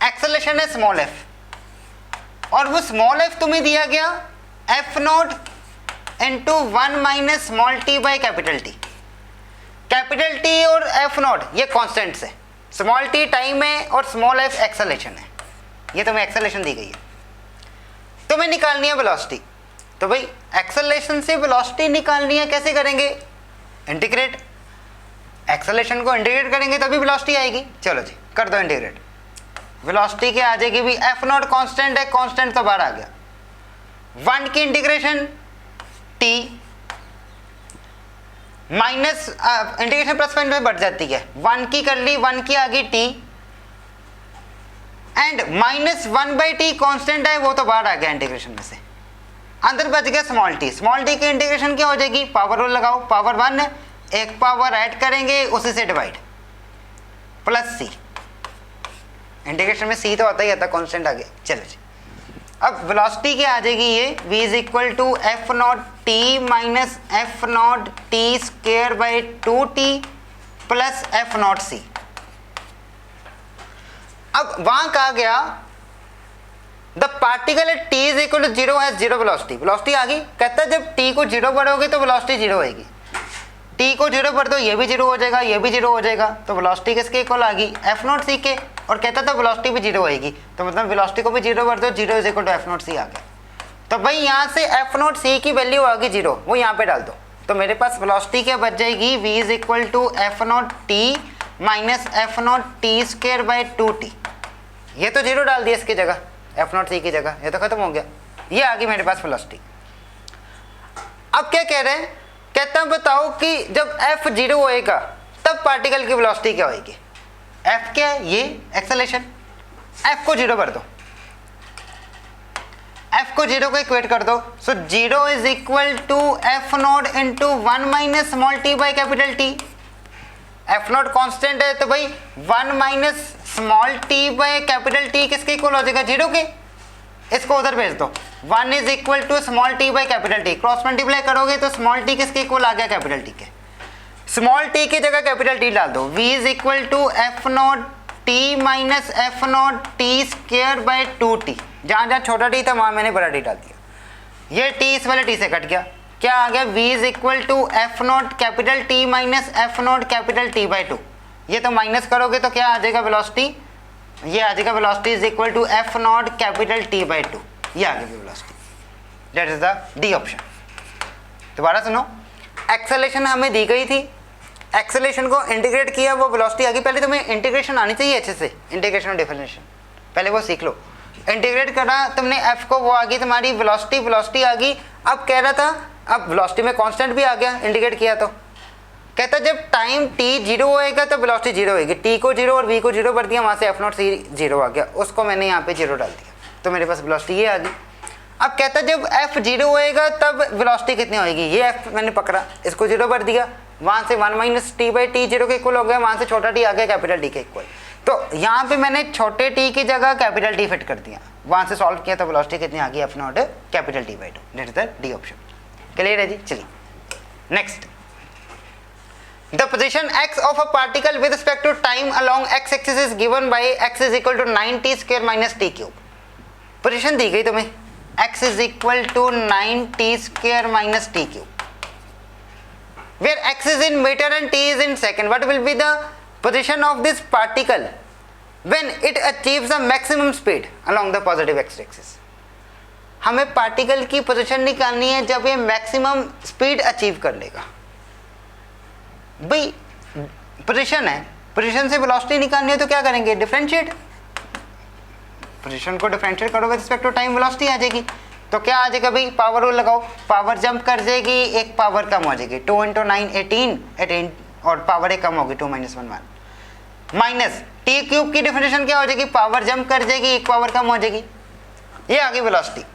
acceleration है small f, और वो small f तुम्हें दिया गया F naught into 1 minus small T by capital T. Capital T और एफ नॉट ये कॉन्स्टेंट्स है, स्मॉल टी टाइम है और स्मॉल एफ एक्सेलरेशन है। ये तुम्हें एक्सेलरेशन दी गई है, तुम्हें निकालनी है वेलोसिटी। तो भाई एक्सेलरेशन से वेलोसिटी निकालनी है, कैसे करेंगे? इंटीग्रेट। एक्सेलरेशन को इंटीग्रेट करेंगे तभी वेलोसिटी आएगी। चलो जी कर दो इंटीग्रेट। वेलोसिटी के आ जाएगी भी एफ नॉट कांस्टेंट है, कांस्टेंट तो बाहर आ गया। 1 की integration t minus integration plus point में बढ़ जाती है, 1 की कर ली, 1 की आ गई t and minus 1 by T constant है, वो तो बाहर आ गया इंटीग्रेशन में से, अंदर बच गया स्मॉल टी। स्मॉल टी की इंटीग्रेशन क्या हो जाएगी? पावर रूल लगाओ, पावर 1 एक पावर ऐड करेंगे उसी से डिवाइड प्लस c। इंटीग्रेशन में c तो आता ही आता, कॉन्स्टेंट आ गया। चलो जी अब वेलोसिटी क्या आ जाएगी? ये v is equal to F not T minus F not T square by 2t plus F nought C. अब वहां कहा गया the particle at t is equal to 0 has 0 velocity. Velocity आ गई, कहता है जब t को 0 बढ़ोगे तो वेलोसिटी 0 होगी। t को 0 बढ़ दो, ये भी 0 हो जाएगा, ये भी 0 हो जाएगा, तो वेलोसिटी किसके इक्वल आ गई? एफ नॉट सी के। और कहता था वेलोसिटी भी 0 होएगी, तो मतलब वेलोसिटी को भी 0 बढ़ दो, 0 is equal to F nought C आ गया। तो भाई यहाँ से एफ नॉट सी की वैल्यू आ गई 0, वो यहाँ पे डाल दो, तो मेरे पास वेलोसिटी क्या बच जाएगी? v is equal to F not T minus F not T square by 2t। ये तो 0 डाल दिया इसकी जगह, एफ नॉट सी की जगह, ये तो खत्म हो गया। ये आ गई मेरे पास वेलोसिटी। अब क्या कह रहे हैं? कहता बताओ कि जब f 0 होएगा तब पार्टिकल की वेलोसिटी क्या होएगी? f क्या है? ये एक्सेलरेशन। f को 0 कर दो, f को 0 को इक्वेट कर दो, so 0 is equal to F naught into 1 minus small T by capital T. F naught constant है तो भाई 1 minus small T by capital T किसके इक्वल हो जाएगा? 0 के। इसको उधर भेज दो, 1 is equal to small T by capital T, cross multiply करोगे तो स्मॉल टी किसके इक्वल आ गया? कैपिटल टी के। स्मॉल टी की जगह कैपिटल टी डाल दो, v is equal to F not T minus F not T square by 2t। जहाँ जहाँ छोटा टी था वहाँ मैंने बड़ा टी डाल दिया, ये t इस वाले t से कट गया, क्या आ गया? v is equal to F naught capital T minus F naught capital T by 2। ये तो माइनस करोगे तो क्या आ जाएगा वेलोसिटी? ये आ जाएगा velocity is equal to F naught capital T by 2। ये आ गई velocity. That is the D option. दोबारा सुनो, एक्सेलरेशन हमें दी गई थी, एक्सेलरेशन को इंटीग्रेट किया, वो वेलोसिटी आ गई। पहले तुम्हें इंटीग्रेशन आनी चाहिए अच्छे से, इंटीग्रेशन और डिफरेंशिएशन पहले वो सीख लो। इंटीग्रेट करा तुमने f को, वो आ गई तुम्हारी वेलोसिटी, वेलोसिटी आ गई। अब कह रहा था, अब वेलोसिटी में कांस्टेंट भी आ गया, इंटीग्रेट किया तो कहता जब टाइम t 0 होएगा तो वेलोसिटी 0 होएगी। t को 0 और v को 0 कर दिया, वहाँ से f नॉट c 0 आ गया, उसको मैंने यहाँ पे 0 डाल दिया, तो मेरे पास वेलोसिटी ये आ गई। अब कहता जब f 0 होएगा तब वेलोसिटी कितनी होएगी? ये f मैंने पकड़ा, इसको 0 भर दिया, वहां से 1 माइनस टी बाई टी 0 के इक्वल हो गया, वहां से छोटा टी आ गया कैपिटल टी के इक्वल। तो यहाँ पे मैंने छोटे टी की जगह कैपिटल टी फिट कर दिया, वहां से सॉल्व किया तो वेलोसिटी कितनी आ गई अपना order capital T by 2, that is the D option. Clear है जी। चलिए next, the position x of a particle with respect to time along x axis is given by x is equal to 9t square minus t cube। Position दी गई तुम्हें x is equal to 9t square minus t cube, where x is in meter and t is in second। what will be the position of this particle when it achieves the maximum speed along the positive x axis। हमें particle की position निकालनी है जब ये maximum speed achieve कर लेगा। भाई position है, पोजीशन से वेलोसिटी निकालनी है तो क्या करेंगे, डिफरेंशिएट। पोजीशन को डिफरेंशिएट करोगे रिस्पेक्ट टू टाइम, वेलोसिटी आ जाएगी। तो क्या आ जाएगा भाई, पावर रूल लगाओ, पावर जंप कर जाएगी, एक पावर कम हो जाएगी, 2 × 9 18 और पावर एक कम होगी 2 - 1 1 माइनस टी क्यूब की डिफिनेशन क्या हो जाएगी, पावर जंप कर जाएगी, एक पावर कम हो जाएगी, ये आ गई वेलोसिटी।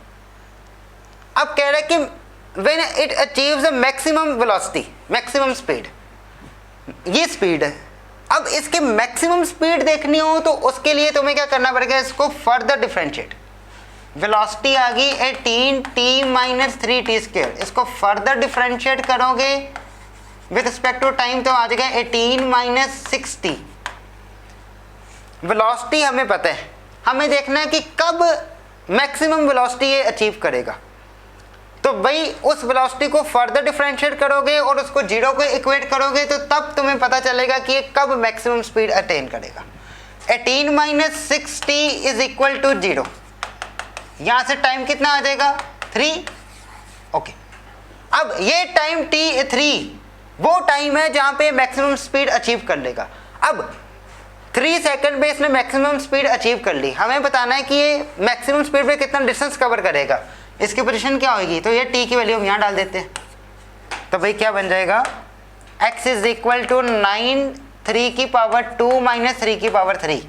अब कह रहे कि when it achieves the maximum velocity, maximum speed, ये स्पीड है। अब इसके मैक्सिमम स्पीड देखनी हो तो उसके लिए तुम्हें क्या करना पड़ेगा, इसको फर्दर डिफरेंशिएट। वेलोसिटी आ गई 18t - 3t स्क्वायर, इसको फर्दर डिफरेंशिएट करोगे विद रिस्पेक्ट टू टाइम तो आ जाएगा 18 - 6t। वेलोसिटी हमें पता है, हमें देखना है कि कब मैक्सिमम वेलोसिटी ये अचीव करेगा। तो भाई उस वेलोसिटी को फर्दर डिफरेंशिएट करोगे और उसको 0 को इक्वेट करोगे तो तब तुम्हें पता चलेगा कि ये कब मैक्सिमम स्पीड अटेन करेगा। 18 - 6t इज इक्वल टू 0। यहां से टाइम कितना आ जाएगा, 3। ओके, अब ये टाइम t3 वो टाइम है जहां पे मैक्सिमम स्पीड अचीव कर लेगा। अब 3 सेकंड में इसने मैक्सिमम स्पीड अचीव कर ली, हमें बताना है कि ये मैक्सिमम स्पीड पे कितना डिस्टेंस कवर करेगा, इसकी पोजीशन क्या होगी। तो ये t की वैल्यू हम यहाँ डाल देते हैं। तो भाई क्या बन जाएगा, x इज इक्वल टू 9 3 की पावर 2 - 3 की पावर 3,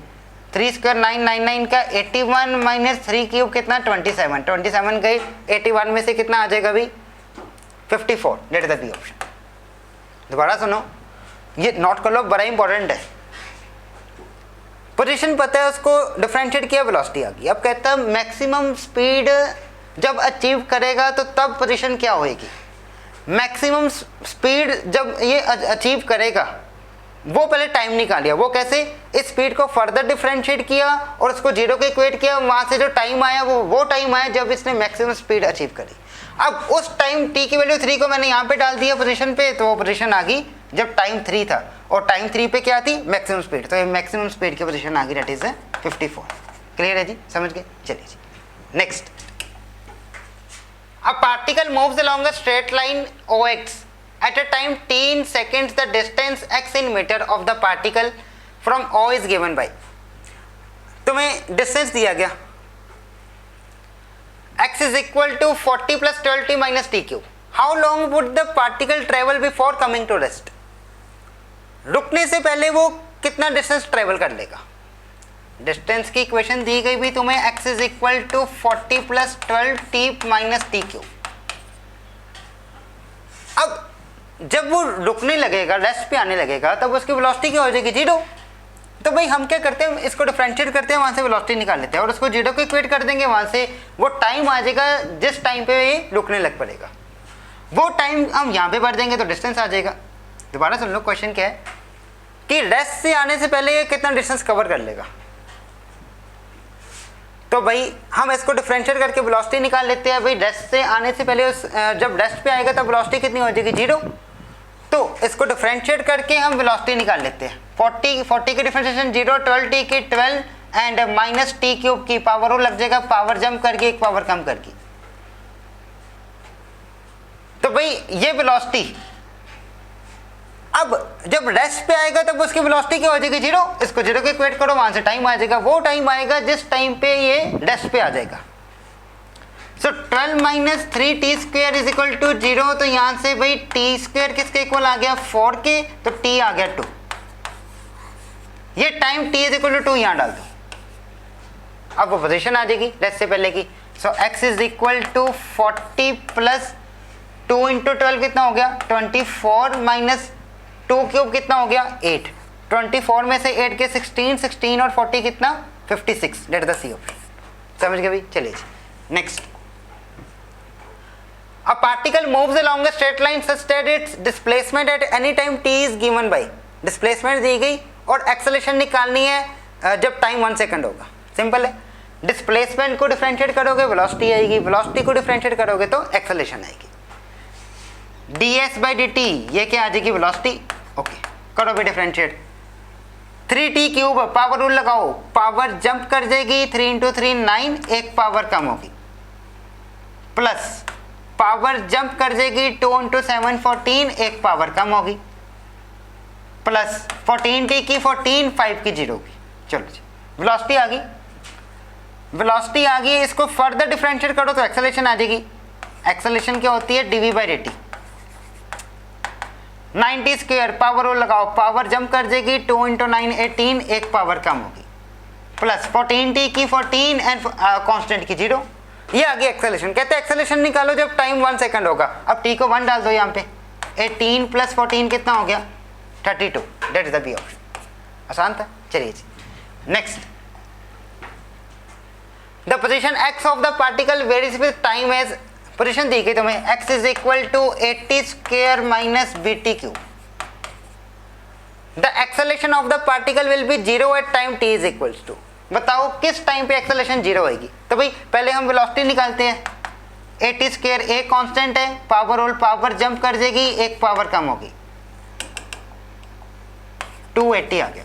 3 स्क्वायर 999 का 81 - 3 क्यूब कितना 27, 27 गई 81 में से कितना आ जाएगा भाई 54, that is the B option. दोबारा सुनो, ये नोट कर लो, बड़ा इंपॉर्टेंट है। पोजीशन पता है, उसको डिफरेंशिएट किया, वेलोसिटी आ गई। अब कहता है मैक्सिमम स्पीड जब अचीव करेगा तो तब पोजीशन क्या होएगी। मैक्सिमम स्पीड जब ये अचीव करेगा वो पहले टाइम निकालिया, वो कैसे, इस स्पीड को फर्दर डिफरेंशिएट किया और उसको 0 के इक्वेट किया, वहां से जो टाइम आया वो टाइम आया जब इसने मैक्सिमम स्पीड अचीव करी। अब उस टाइम t की वैल्यू 3 को मैंने यहाँ पे डाल दिया पोजीशन पे, तो वो पोजीशन आ गई जब टाइम 3 था और टाइम 3 पे क्या थी, मैक्सिमम स्पीड। तो ये मैक्सिमम स्पीड की पोजीशन आ गई, दैट इज 54। क्लियर है जी, समझ गए। चलिए जी next, a particle moves along a straight line OX at a time t in seconds, the distance x in meter of the particle from O is given by। तुम्हें distance दिया गया x is equal to 40 plus 12t minus t cube। how long would the particle travel before coming to rest। रुकने से पहले वो कितना distance travel कर लेगा। डिस्टेंस की इक्वेशन दी गई भी तुम्हें, x is equal to 40 plus 12t minus T cube. अब जब वो रुकने लगेगा, रेस्ट पे आने लगेगा, तब उसकी वेलोसिटी क्या हो जाएगी, 0। तो भाई हम क्या करते हैं, इसको डिफरेंशिएट करते हैं, वहां से वेलोसिटी निकाल लेते हैं और उसको 0 को इक्वेट कर देंगे, वहां से वो टाइम आ जाएगा जिस टाइम पे ये रुकने लग पड़ेगा। वो टाइम हम यहाँ पे भर देंगे तो डिस्टेंस आ जाएगा। दोबारा सुन लो, क्वेश्चन क्या है कि रेस्ट से आने से पहले ये कितना डिस्टेंस कवर कर लेगा। तो भाई हम इसको डिफरेंशिएट करके वेलोसिटी निकाल लेते हैं। भाई रेस्ट से आने से पहले जब रेस्ट पे आएगा तब वेलोसिटी कितनी हो जाएगी, 0। तो इसको डिफरेंशिएट करके हम वेलोसिटी निकाल लेते हैं। 40 की डिफरेंशिएशन 0, 12t की 12 एंड माइनस टी क्यूब की पावर वो लग जाएगा, पावर जंप करके एक पावर कम करके। तो भाई ये वेलोसिटी अब जब रेस्ट पे आएगा तब उसकी वेलोसिटी क्या हो जाएगी, 0। इसको 0 के इक्वेट करो, वहां से टाइम आ जाएगा, वो टाइम आएगा जिस टाइम पे ये रेस्ट पे आ जाएगा। So 12 minus 3t square is equal to 0। तो यहां से भाई t स्क्वायर किसके इक्वल आ गया, 4 के, तो t आ गया 2। ये time t is equal to 2 यहां डाल दो, अब वो पोजीशन आ जाएगी रेस्ट से पहले की। So x is equal to 40 plus 2 into 12 कितना हो गया, 24 माइनस 2 क्यूब कितना हो गया 8, 24 में से 8 के 16, 16 और 40 कितना 56, डेट द सी ऑप्शन। समझ गए भाई, चलिए next. A particle moves along a straight line such that its displacement at any time t is given by, displacement दी गई और एक्सेलरेशन निकालनी है जब टाइम 1 सेकंड होगा। सिंपल है, डिस्प्लेसमेंट को डिफरेंशिएट करोगे वेलोसिटी आएगी, वेलोसिटी को डिफरेंशिएट करोगे तो एक्सेलरेशन आएगी। ds by dt ये क्या आ जाएगी वेलोसिटी, ओके करो भी differentiate. 3t cube power rule लगाओ, पावर जंप कर जाएगी 3 इंटू 3 9, एक पावर कम होगी, प्लस पावर जंप कर जाएगी 2 इंटू 7 14, एक पावर कम होगी, प्लस 14t की 14 5 की 0 की। चलो जी वेलोसिटी आ गई, वेलोसिटी आ गई, इसको फर्दर डिफरेंशिएट करो तो एक्सेलरेशन आ जाएगी। एक्सेलरेशन क्या होती है dv by dt। 90 square power rule लगाओ, पावर जंप कर जाएगी 2 इंटू 9 18, एक पावर कम होगी, प्लस 14t की 14 एंड कांस्टेंट की 0। ये आ गई एक्सेलरेशन। कहते हैं एक्सेलरेशन निकालो जब टाइम 1 सेकंड होगा। अब t को 1 डाल दो यहाँ पे, 18 प्लस 14 कितना हो गया 32, that is the B option. आसान था, चलिए जी next. The position x of the particle varies with time as, position दी गई तुम्हें x is equal to 80 square minus bt cube. The acceleration of the particle will be 0 at time t is equals to, बताओ किस time पे acceleration 0 होगी। तो भाई पहले हम वेलोसिटी निकालते हैं, 80 स्क्वायर एक कांस्टेंट है, पावर और पावर जंप कर जाएगी, एक पावर कम होगी, 280 आ गया।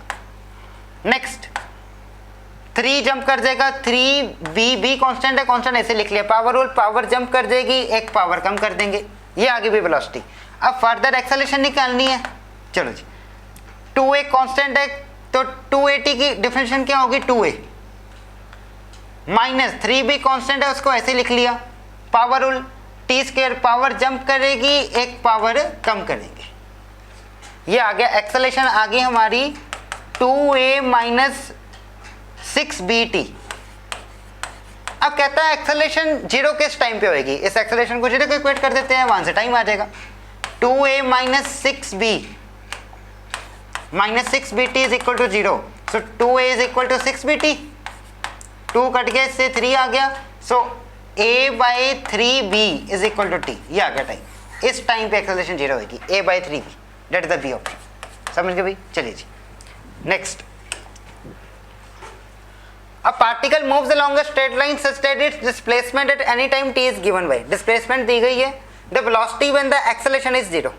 नेक्स्ट 3 जंप कर जाएगा, 3b भी कांस्टेंट है, कांस्टेंट ऐसे लिख लिया, पावर और पावर जंप कर जाएगी, एक पावर कम कर देंगे, ये आगे भी वेलोसिटी। अब फर्दर एक्सेलरेशन निकालनी है, चलो जी 2 एक कांस्टेंट है तो 280 की डिफरेंशिएशन क्या होगी 2a, माइनस 3b कांस्टेंट है उसको ऐसे लिख लिया, power rule t square power jump करेगी, एक पावर कम करेंगे, ये आ गया एक्सेलरेशन आ गई हमारी 2a माइनस 6bt। अब कहता है एक्सेलरेशन 0 किस टाइम पे होगी, इस एक्सेलरेशन को 0 को इक्वेट कर देते हैं, वहां से टाइम आ जाएगा 2a minus 6b minus 6bt is equal to 0, so 2a is equal to 6bt, 2 cut गया इससे 3 आ गया, so a by 3b is equal to t, ये आ गया टाइम। इस टाइम पे एक्सेलरेशन 0 होगी, a by 3b, that is the B option. समझ गए भाई, चलिए जी next. A particle moves along a straight line such that its displacement at any time t is given by, displacement दी गई है, the velocity when the acceleration is 0।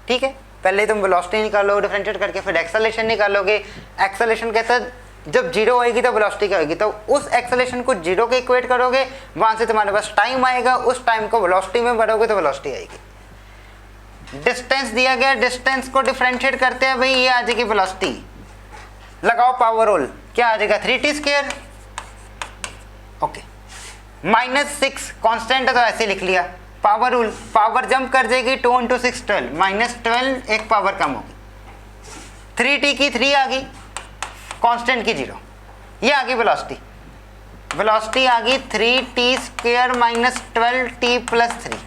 ठीक है, पहले तुम वेलोसिटी निकालो डिफरेंशिएट करके, फिर एक्सेलरेशन निकालोगे। एक्सेलरेशन कहता है जब 0 होएगी तो वेलोसिटी क्या होगी, तो उस एक्सेलरेशन को 0 के इक्वेट करोगे, वहां से तुम्हारे पास टाइम आएगा, उस टाइम को वेलोसिटी में बढ़ोगे तो वेलोसिटी आएगी। डिस्टेंस दिया गया, डिस्टेंस को डिफरेंशिएट करते हैं भाई, ये आ जाएगी वेलोसिटी, लगाओ पावर रूल, क्या आ जाएगा 3t square, okay, minus 6 constant है तो ऐसे लिख लिया, पावर रूल पावर जंप कर जाएगी 2 इंटू 6 12, माइनस 12 एक पावर कम होगी, 3t की 3 आ गई, कांस्टेंट की 0, ये आ गई वेलोसिटी। वेलोसिटी आ गई 3t square minus 12t plus 3।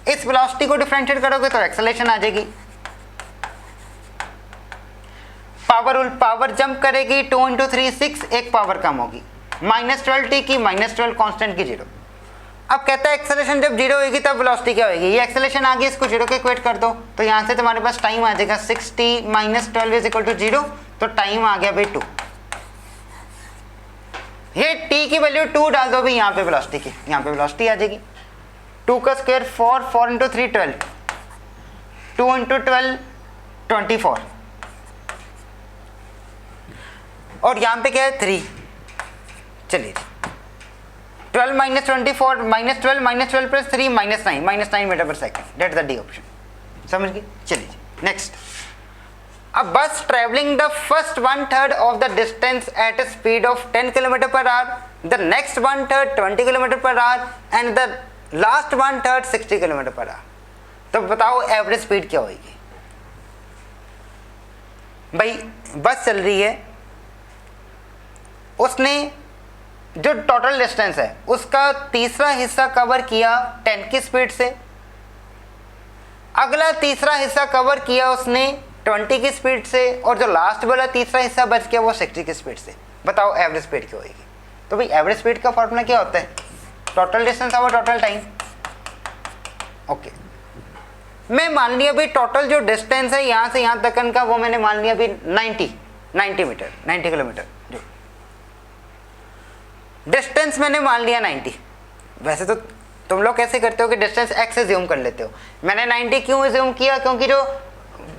इस वेलोसिटी को डिफरेंशिएट करोगे तो एक्सेलरेशन आ जाएगी, पावर रूल पावर जंप करेगी 2 इंटू 3 6, एक पावर कम होगी, माइनस 12t की माइनस 12 कांस्टेंट की 0। अब कहता है एक्सेलरेशन जब 0 होगी तब वेलोसिटी क्या होगी, ये एक्सेलरेशन आ गई, इसको 0 के इक्वेट कर दो, तो यहाँ से तुम्हारे पास टाइम आ जाएगा 6t minus 12 is equal to 0, तो टाइम आ गया भाई 2। ये t की वैल्यू 2 डाल दो भाई यहाँ पे वेलोसिटी की, यहाँ पे वेलोसिटी आ जाएगी 2 का स्क्वायर 4, 4 इंटू 3 12, 2 इंटू 12 24, और यहाँ पे क्या है 3। चलिए 12 minus 24 minus 12 minus 12 plus 3 minus 9 metre per second, that the D option. समझ गए, चलिए next. A bus travelling the first 1/3 of the distance at a speed of 10 kilometre per hour, the next 1/3 20 kilometre per hour and the last 1/3 60 kilometre per hour. तो बताओ average speed क्या होगी। भाई बस चल रही है, उसने जो टोटल डिस्टेंस है उसका तीसरा हिस्सा कवर किया 10 की स्पीड से। अगला तीसरा हिस्सा कवर किया उसने 20 की स्पीड से, और जो लास्ट वाला तीसरा हिस्सा बच गया वो 60 की स्पीड से। बताओ एवरेज स्पीड क्या होगी? तो भाई एवरेज स्पीड का फॉर्मूला क्या होता है? टोटल डिस्टेंस और टोटल टाइम। ओके, मैं मान लिया भाई टोटल जो डिस्टेंस है यहाँ से यहाँ तक का, वो मैंने मान लिया भाई 90 मीटर, 90 किलोमीटर। जो डिस्टेंस मैंने मान लिया 90। वैसे तो तुम लोग कैसे करते हो कि डिस्टेंस x से ज्यूम कर लेते हो। मैंने 90 क्यों ज्यूम किया? क्योंकि जो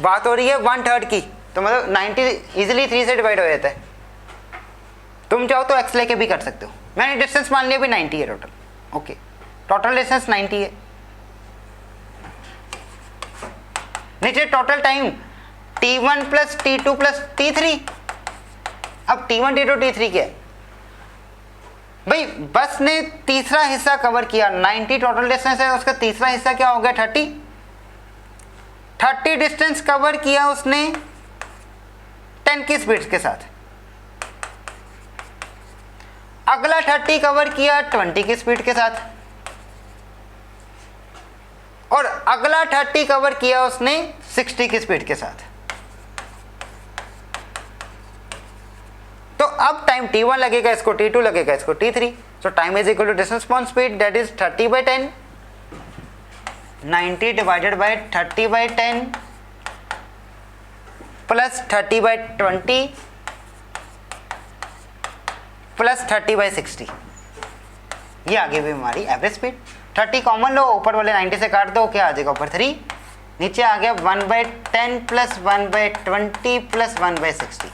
बात हो रही है 1/3 की, तो मतलब 90 इजीली 3 से डिवाइड हो जाता है। तुम चाहो तो x लेके भी कर सकते हो। मैंने डिस्टेंस मान लिया भी 90 है टोटल। ओके, टोटल डिस्टेंस 90 है। नीचे total time t1 plus t2 plus t3। अब t1 t2 t3 क्या है भाई? बस ने तीसरा हिस्सा कवर किया, 90 टोटल डिस्टेंस है, उसका तीसरा हिस्सा क्या हो गया? 30 डिस्टेंस कवर किया उसने 10 की स्पीड के साथ। अगला 30 कवर किया 20 की स्पीड के साथ, और अगला 30 कवर किया उसने 60 की स्पीड के साथ। तो अब टाइम t1 लगेगा, इसको t2 लगेगा, इसको t3। So time is equal to distance upon speed, that is 30/10। 90 divided by 30/10 plus 30/20 plus 30/60। ये आगे भी हमारी एवरेज स्पीड। 30 कॉमन लो, ऊपर वाले 90 से काट दो, क्या आ जाएगा ऊपर 3, नीचे आ गया 1/10 प्लस 1/20 प्लस 1/60।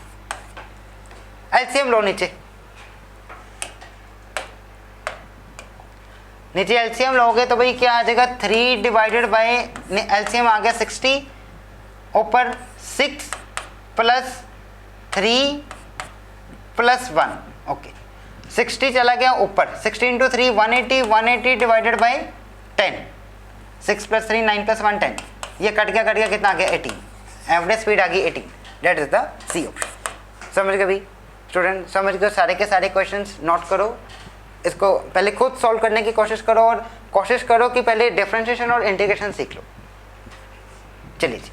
एलसीएम लो, नीचे एलसीएम लोगे तो भाई क्या आ जाएगा? 3 डिवाइडेड बाय एलसीएम आ गया 60, ऊपर 6 प्लस 3 प्लस 1। ओके, 60 चला गया ऊपर, 60 into 3 180, 180 divided by 10, 6 plus 3 9 plus 1 10। ये कट गया कितना आ गया? 18। एवरेज स्पीड आ गई 18। That is the C option. समझ गए भाई स्टूडेंट? समझ गए? सारे के सारे क्वेश्चंस नोट करो, इसको पहले खुद सॉल्व करने की कोशिश करो, और कोशिश करो कि पहले डिफरेंशिएशन और इंटीग्रेशन सीख लो। चलिए जी।